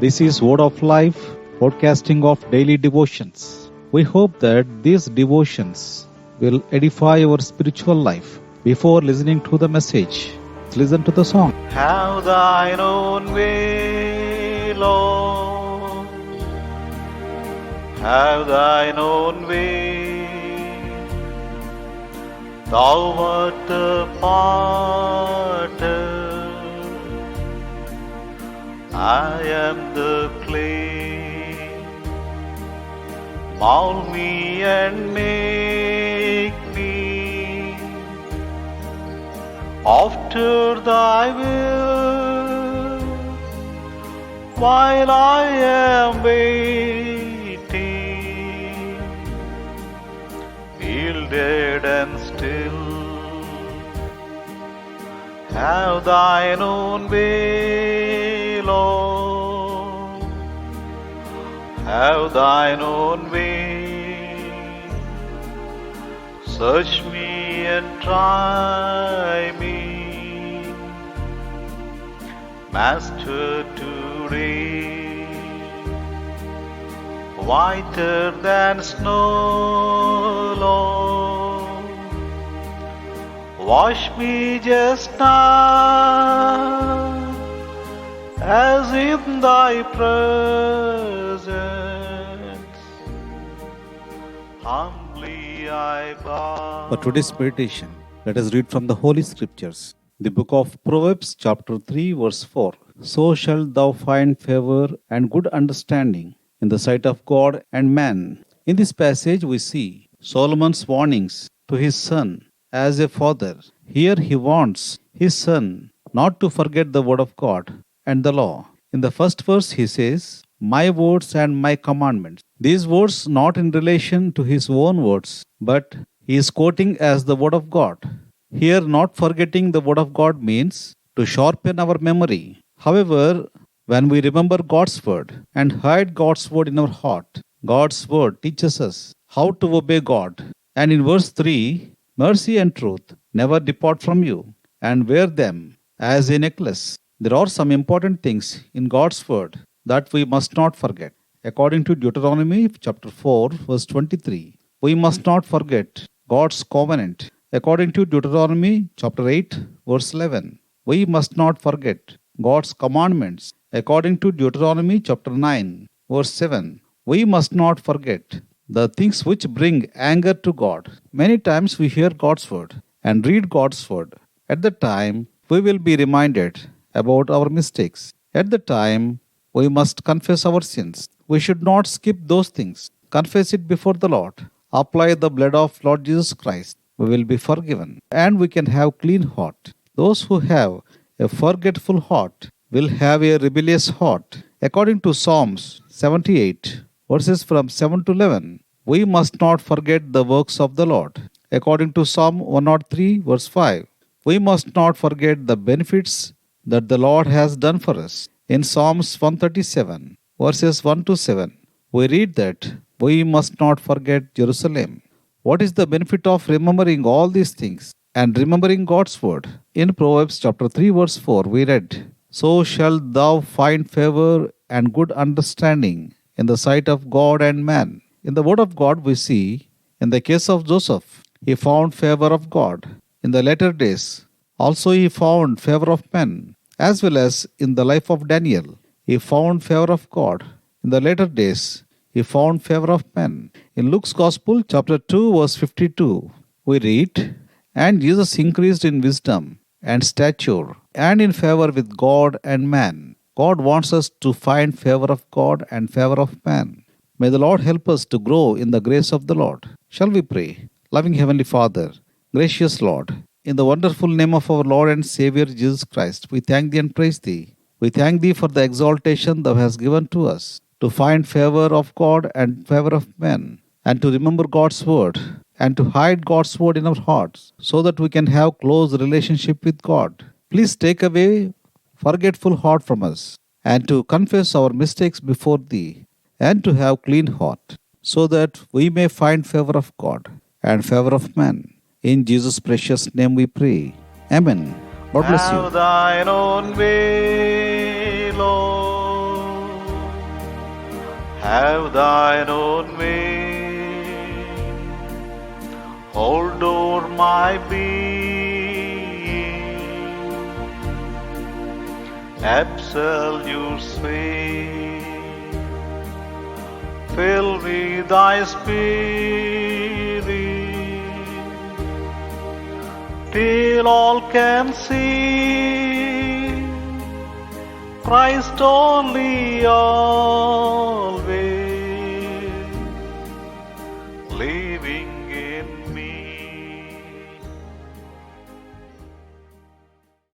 This is Word of Life, podcasting of daily devotions. We hope that these devotions will edify your spiritual life. Before listening to the message, listen to the song. Have thine own way, Lord. Have thine own way. Thou art the potter, I am the clay. Mold me and make me after thy will, while I am waiting, yielded and still. Have thine own way, Lord. Have thine own way. Search me and try me, Master, today. Whiter than snow, Lord. Wash me just now, as in thy presence, humbly I bow. For today's meditation, let us read from the Holy Scriptures. The book of Proverbs, chapter 3, verse 4. So shalt thou find favor and good understanding in the sight of God and man. In this passage, we see Solomon's warnings to his son as a father. Here he wants his son not to forget the word of God and the law. In the first verse, he says, my words and my commandments. These words not in relation to his own words, but he is quoting as the word of God. Here, not forgetting the word of God means to sharpen our memory. However, when we remember God's word and hide God's word in our heart, God's word teaches us how to obey God. And in verse 3, mercy and truth never depart from you, and wear them as a necklace. There are some important things in God's word that we must not forget. According to Deuteronomy chapter 4, verse 23, we must not forget God's covenant. According to Deuteronomy chapter 8, verse 11, we must not forget God's commandments. According to Deuteronomy chapter 9, verse 7, we must not forget the things which bring anger to God. Many times we hear God's word and read God's word. At the time, we will be reminded about our mistakes. At the time, we must confess our sins. We should not skip those things. Confess it before the Lord. Apply the blood of Lord Jesus Christ. We will be forgiven, and we can have clean heart. Those who have a forgetful heart will have a rebellious heart. According to Psalms 78, verses from 7 to 11, we must not forget the works of the Lord. According to Psalm 103, verse 5, we must not forget the benefits that the Lord has done for us. In Psalms 137, verses 1 to 7, we read that we must not forget Jerusalem. What is the benefit of remembering all these things and remembering God's word? In Proverbs chapter 3, verse 4, we read, so shalt thou find favor and good understanding in the sight of God and man. In the word of God, we see, in the case of Joseph, he found favor of God. In the later days, also he found favor of men, as well as in the life of Daniel, he found favor of God. In the later days, he found favor of men. In Luke's Gospel, chapter 2, verse 52, we read, and Jesus increased in wisdom and stature and in favor with God and man. God wants us to find favor of God and favor of man. May the Lord help us to grow in the grace of the Lord. Shall we pray? Loving Heavenly Father, gracious Lord, in the wonderful name of our Lord and Savior Jesus Christ, we thank Thee and praise Thee. We thank Thee for the exaltation Thou hast given to us to find favor of God and favor of men, and to remember God's word, and to hide God's word in our hearts, so that we can have close relationship with God. Please take away forgetful heart from us, and to confess our mistakes before Thee, and to have clean heart, so that we may find favor of God and favor of man. In Jesus' precious name we pray. Amen. God bless you. Have thine own way, Lord. have thine own way. Hold o'er my being, absolute sway. Fill me thy spirit, till all can see Christ only.